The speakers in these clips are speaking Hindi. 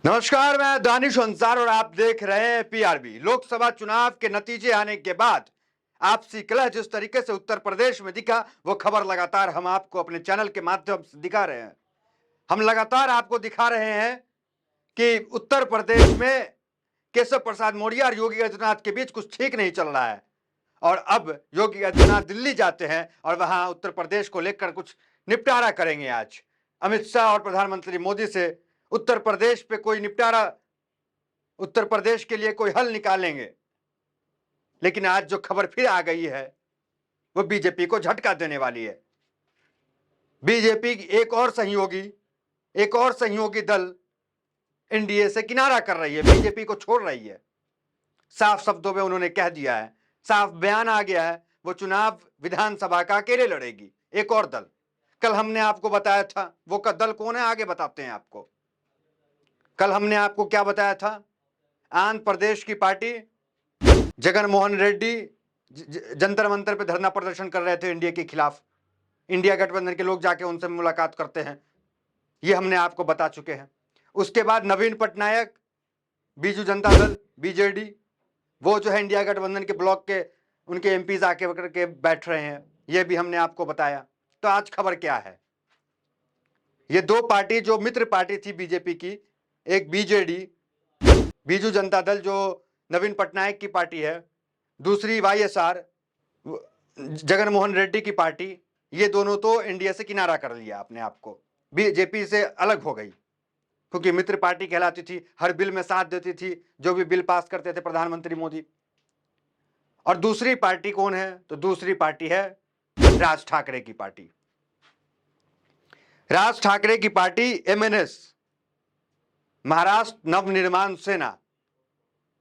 नमस्कार, मैं दानिश अंसार और आप देख रहे हैं पीआरबी। लोकसभा चुनाव के नतीजे आने के बाद आपसी कलह जिस तरीके से उत्तर प्रदेश में दिखा, वो खबर लगातार हम आपको अपने चैनल के माध्यम से दिखा रहे हैं। हम लगातार आपको दिखा रहे हैं कि उत्तर प्रदेश में केशव प्रसाद मौर्य और योगी आदित्यनाथ के बीच कुछ ठीक नहीं चल रहा है और अब योगी आदित्यनाथ दिल्ली जाते हैं और वहां उत्तर प्रदेश को लेकर कुछ निपटारा करेंगे। आज अमित शाह और प्रधानमंत्री मोदी से उत्तर प्रदेश पे कोई निपटारा, उत्तर प्रदेश के लिए कोई हल निकालेंगे। लेकिन आज जो खबर फिर आ गई है वो बीजेपी को झटका देने वाली है। बीजेपी एक और सहयोगी दल एनडीए से किनारा कर रही है, बीजेपी को छोड़ रही है। साफ शब्दों में उन्होंने कह दिया है, साफ बयान आ गया है, वो चुनाव विधानसभा का अकेले लड़ेगी। एक और दल, कल हमने आपको बताया था, वो का दल कौन है आगे बताते हैं आपको। कल हमने आपको क्या बताया था, आंध्र प्रदेश की पार्टी जगन मोहन रेड्डी जंतर मंतर पे धरना प्रदर्शन कर रहे थे इंडिया के खिलाफ। इंडिया गठबंधन के लोग जाके उनसे मुलाकात करते हैं, ये हमने आपको बता चुके हैं। उसके बाद नवीन पटनायक, बीजू जनता दल बीजेडी, वो जो है इंडिया गठबंधन के ब्लॉक के उनके एमपीज आके करके बैठ रहे हैं, ये भी हमने आपको बताया। तो आज खबर क्या है, ये दो पार्टी जो मित्र पार्टी थी बीजेपी की, एक बीजेडी बीजू जनता दल जो नवीन पटनायक की पार्टी है, दूसरी वाईएसआर जगन मोहन रेड्डी की पार्टी, ये दोनों तो इंडिया से किनारा कर लिया अपने आप को, बीजेपी से अलग हो गई, क्योंकि मित्र पार्टी कहलाती थी, हर बिल में साथ देती थी, जो भी बिल पास करते थे प्रधानमंत्री मोदी। और दूसरी पार्टी कौन है, तो दूसरी पार्टी है राज ठाकरे की पार्टी। राज ठाकरे की पार्टी एमएनएस, महाराष्ट्र नवनिर्माण सेना,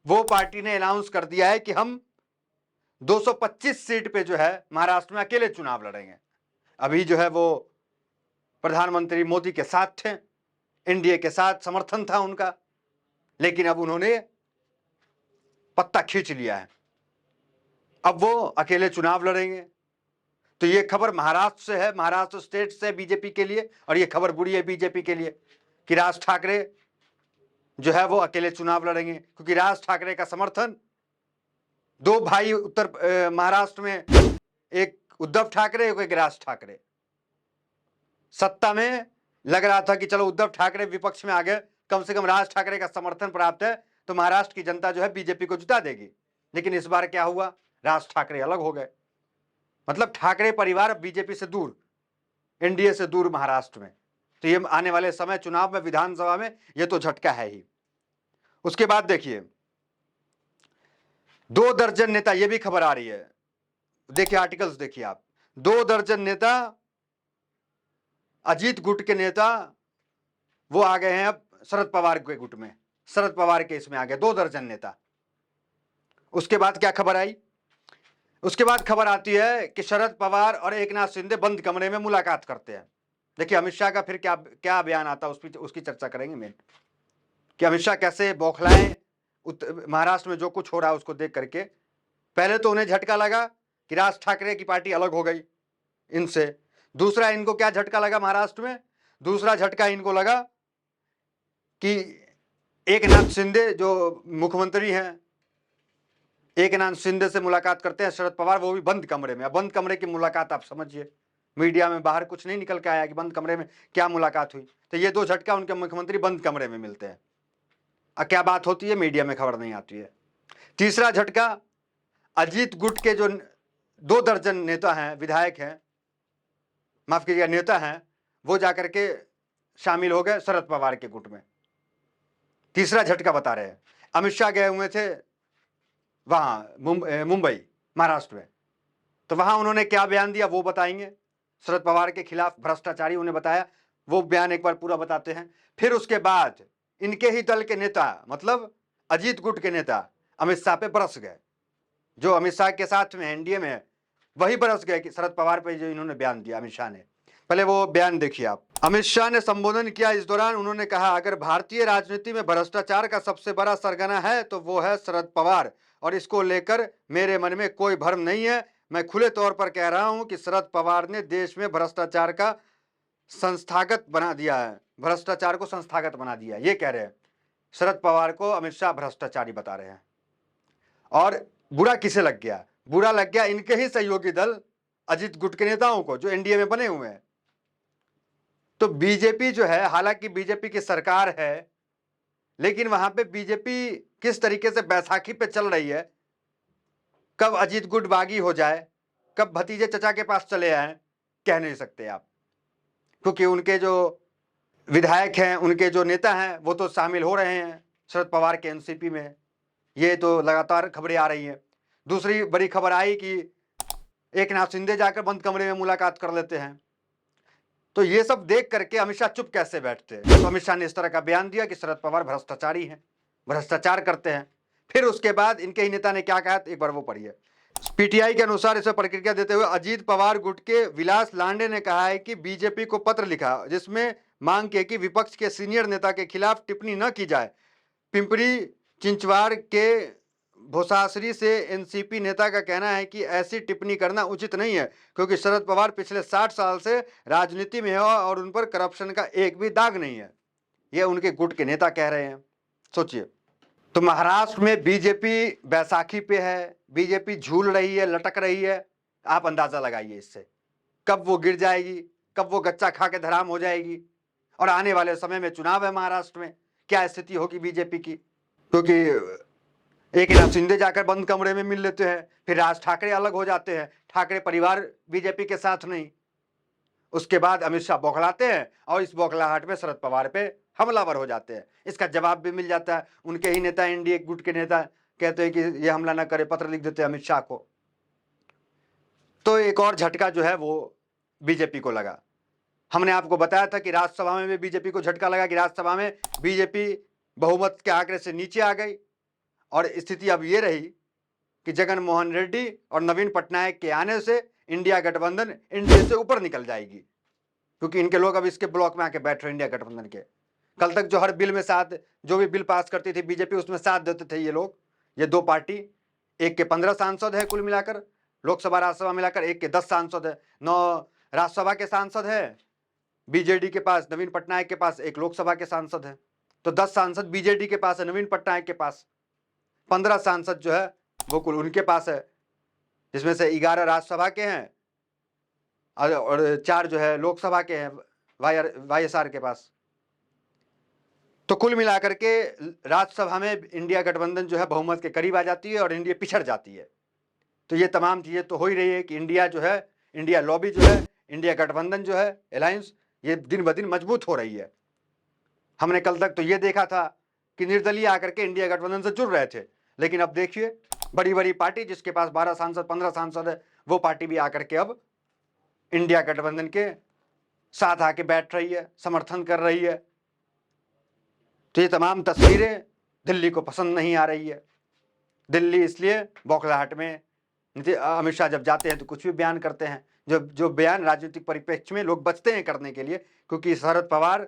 वो पार्टी ने अनाउंस कर दिया है कि हम 225 सीट पे जो है महाराष्ट्र में अकेले चुनाव लड़ेंगे। अभी जो है वो प्रधानमंत्री मोदी के साथ थे, एनडीए के साथ समर्थन था उनका, लेकिन अब उन्होंने पत्ता खींच लिया है, अब वो अकेले चुनाव लड़ेंगे। तो ये खबर महाराष्ट्र से है, महाराष्ट्र स्टेट से बीजेपी के लिए, और ये खबर बुरी है बीजेपी के लिए कि राज ठाकरे जो है वो अकेले चुनाव लड़ेंगे, क्योंकि राज ठाकरे का समर्थन दो भाई उत्तर महाराष्ट्र में, एक उद्धव ठाकरे एक राज ठाकरे। सत्ता में लग रहा था कि चलो उद्धव ठाकरे विपक्ष में आ गए, कम से कम राज ठाकरे का समर्थन प्राप्त है तो महाराष्ट्र की जनता जो है बीजेपी को जिता देगी। लेकिन इस बार क्या हुआ, राज ठाकरे अलग हो गए, मतलब ठाकरे परिवार बीजेपी से दूर, एनडीए से दूर महाराष्ट्र में। तो ये आने वाले समय चुनाव में, विधानसभा में, ये तो झटका है ही। उसके बाद देखिए 2 दर्जन नेता, ये भी खबर आ रही है, देखिए आर्टिकल्स देखिए आप, 2 दर्जन नेता, अजीत गुट के नेता वो आ गए हैं अब शरद पवार के गुट में, शरद पवार के इसमें आ गए 2 दर्जन नेता। उसके बाद क्या खबर आई, उसके बाद खबर आती है कि शरद पवार और एकनाथ शिंदे बंद कमरे में मुलाकात करते हैं। देखिए अमित शाह का फिर क्या क्या बयान आता है, उसकी चर्चा करेंगे मेन, कि अमित शाह कैसे बौखलाए महाराष्ट्र में जो कुछ हो रहा है उसको देख करके। पहले तो उन्हें झटका लगा कि राज ठाकरे की पार्टी अलग हो गई इनसे, दूसरा इनको क्या झटका लगा महाराष्ट्र में, दूसरा झटका इनको लगा कि एकनाथ शिंदे जो मुख्यमंत्री हैं, एकनाथ शिंदे से मुलाकात करते हैं शरद पवार, वो भी बंद कमरे में। अब बंद कमरे की मुलाकात आप समझिए, मीडिया में बाहर कुछ नहीं निकल के आया कि बंद कमरे में क्या मुलाकात हुई। तो ये 2 झटका, उनके मुख्यमंत्री बंद कमरे में मिलते हैं, क्या बात होती है मीडिया में खबर नहीं आती है। तीसरा झटका, अजीत गुट के जो 2 दर्जन नेता हैं, विधायक हैं, माफ कीजिएगा नेता हैं, वो जाकर के शामिल हो गए शरद पवार के गुट में। तीसरा झटका बता रहे हैं। अमित शाह गए हुए थे वहां मुंबई महाराष्ट्र में, तो वहां उन्होंने क्या बयान दिया वो बताएंगे, शरद पवार के खिलाफ भ्रष्टाचारी उन्हें बताया, वो बयान एक बार पूरा बताते हैं। फिर उसके बाद इनके ही दल के नेता, मतलब अजीत गुट के नेता अमित शाह पे बरस गए, जो अमित शाह के साथ में एनडीए में है, वही बरस गए कि शरद पवार पे जो इन्होंने बयान दिया अमित शाह ने। पहले वो बयान देखिए आप। अमित शाह ने संबोधन किया, इस दौरान उन्होंने कहा, अगर भारतीय राजनीति में भ्रष्टाचार का सबसे बड़ा सरगना है तो वो है शरद पवार, और इसको लेकर मेरे मन में कोई भ्रम नहीं है। मैं खुले तौर पर कह रहा हूं कि शरद पवार ने देश में भ्रष्टाचार का संस्थागत बना दिया है, भ्रष्टाचार को संस्थागत बना दिया, ये कह रहे हैं। शरद पवार को अमित शाह भ्रष्टाचारी बता रहे हैं। और बुरा किसे लग गया? बुरा लग गया इनके ही सहयोगी दल अजित गुट के नेताओं को, जो एनडीए में बने हुए हैं। तो बीजेपी जो है, हालांकि बीजेपी की सरकार है, लेकिन वहां पे बीजेपी किस तरीके से बैसाखी पे चल रही है, कब अजीत गुट बागी हो जाए, कब भतीजे चचा के पास चले आए, कह नहीं सकते आप। क्योंकि उनके जो विधायक हैं, उनके जो नेता हैं, वो तो शामिल हो रहे हैं शरद पवार के एनसीपी में। ये तो लगातार खबरें आ रही हैं। दूसरी बड़ी खबर आई कि एकनाथ शिंदे जाकर बंद कमरे में मुलाकात कर लेते हैं। तो ये सब देख करके अमित शाह चुप कैसे बैठते हैं? तो अमित शाह ने इस तरह का बयान दिया कि शरद पवार भ्रष्टाचारी हैं, भ्रष्टाचार करते हैं। फिर उसके बाद इनके ही नेता ने क्या कहा, एक बार वो पढ़िए। पीटीआई के अनुसार इस पर प्रतिक्रिया देते हुए अजीत पवार गुट के विलास लांडे ने कहा है कि बीजेपी को पत्र लिखा जिसमें मांग की कि विपक्ष के सीनियर नेता के खिलाफ टिप्पणी न की जाए। पिंपरी चिंचवाड़ के भोसासरी से एनसीपी नेता का कहना है कि ऐसी टिप्पणी करना उचित नहीं है, क्योंकि शरद पवार पिछले 60 साल से राजनीति में है और उन पर करप्शन का एक भी दाग नहीं है। ये उनके गुट के नेता कह रहे हैं। सोचिए, तो महाराष्ट्र में बीजेपी बैसाखी पे है, बीजेपी झूल रही है, लटक रही है। आप अंदाजा लगाइए इससे, कब वो गिर जाएगी, कब वो गच्चा खा के धराम हो जाएगी। और आने वाले समय में चुनाव है महाराष्ट्र में, क्या स्थिति होगी बीजेपी की? क्योंकि एकनाथ शिंदे जाकर बंद कमरे में मिल लेते हैं, फिर राज ठाकरे अलग हो जाते हैं, ठाकरे परिवार बीजेपी के साथ नहीं। उसके बाद अमित शाह बौखलाते हैं और इस बौखलाहट में शरद पवार पे हमलावर हो जाते हैं। इसका जवाब भी मिल जाता है। उनके ही नेता, एनडीए गुट के नेता कहते हैं कि ये हमला ना करे, पत्र लिख देते हैं अमित शाह को। तो एक और झटका जो है वो बीजेपी को लगा। हमने आपको बताया था कि राज्यसभा में भी बीजेपी को झटका लगा कि राज्यसभा में बीजेपी बहुमत के आंकड़े से नीचे आ गई। और स्थिति अब ये रही कि जगन मोहन रेड्डी और नवीन पटनायक के आने से इंडिया गठबंधन एनडीए से ऊपर निकल जाएगी, क्योंकि इनके लोग अब इसके ब्लॉक में आके बैठ रहे इंडिया गठबंधन के। कल तक जो हर बिल में साथ, जो भी बिल पास करती थी बीजेपी, उसमें साथ देते थे ये लोग। ये दो पार्टी, एक के 15 सांसद है कुल मिलाकर, लोकसभा राज्यसभा मिलाकर एक के 10 सांसद है, 9 राज्यसभा के सांसद है बीजेडी के पास, नवीन पटनायक के पास एक लोकसभा के सांसद है। तो 10 सांसद बीजेडी के पास है, नवीन पटनायक के पास। 15 सांसद जो है वो कुल उनके पास है, जिसमें से 11 राज्यसभा के हैं और 4 जो है लोकसभा के हैं वाईएसआर के पास। तो कुल मिलाकर के राज्यसभा में इंडिया गठबंधन जो है बहुमत के करीब आ जाती है और इंडिया पिछड़ जाती है। तो ये तमाम चीजें तो हो ही रही है कि इंडिया जो है, इंडिया लॉबी जो है, इंडिया गठबंधन जो है, अलायंस, ये दिन ब दिन मजबूत हो रही है। हमने कल तक तो ये देखा था कि निर्दलीय आकर के इंडिया गठबंधन से जुड़ रहे थे, लेकिन अब देखिए बड़ी बड़ी पार्टी जिसके पास 12 सांसद 15 सांसद है, वो पार्टी भी आकर के अब इंडिया गठबंधन के साथ आके बैठ रही है, समर्थन कर रही है। तो ये तमाम तस्वीरें दिल्ली को पसंद नहीं आ रही है। दिल्ली इसलिए बौखलाहट में, अमित शाह जब जाते हैं तो कुछ भी बयान करते हैं, जो बयान राजनीतिक परिप्रेक्ष्य में लोग बचते हैं करने के लिए, क्योंकि शरद पवार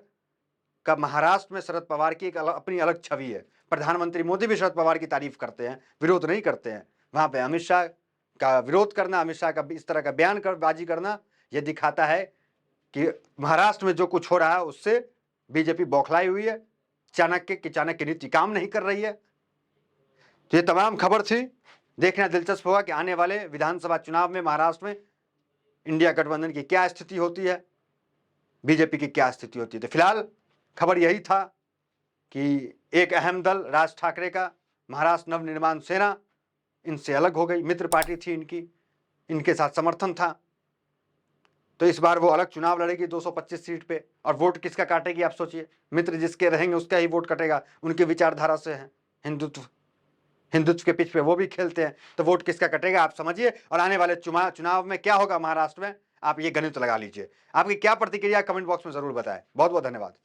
का महाराष्ट्र में शरद पवार की एक अपनी अलग छवि है। प्रधानमंत्री मोदी भी शरद पवार की तारीफ करते हैं, विरोध नहीं करते हैं। वहां पे अमित शाह का विरोध करना, अमित शाह का इस तरह का बयान बाजी करना, यह दिखाता है कि महाराष्ट्र में जो कुछ हो रहा है उससे बीजेपी बौखलाई हुई है। चाणक्य नीति काम नहीं कर रही है। तो ये तमाम खबर थी। देखना दिलचस्प होगा कि आने वाले विधानसभा चुनाव में महाराष्ट्र में इंडिया गठबंधन की क्या स्थिति होती है, बीजेपी की क्या स्थिति होती है। तो फिलहाल खबर यही था कि एक अहम दल राज ठाकरे का, महाराष्ट्र नवनिर्माण सेना, इनसे अलग हो गई। मित्र पार्टी थी इनकी, इनके साथ समर्थन था। तो इस बार वो अलग चुनाव लड़ेगी 225 सीट पे। और वोट किसका काटेगी आप सोचिए। मित्र जिसके रहेंगे उसका ही वोट कटेगा, उनकी विचारधारा से है। हिंदुत्व के पिच पे वो भी खेलते हैं, तो वोट किसका कटेगा आप समझिए। और आने वाले चुनाव में क्या होगा महाराष्ट्र में, आप ये गणित लगा लीजिए। आपकी क्या प्रतिक्रिया कमेंट बॉक्स में जरूर बताएं। बहुत बहुत धन्यवाद।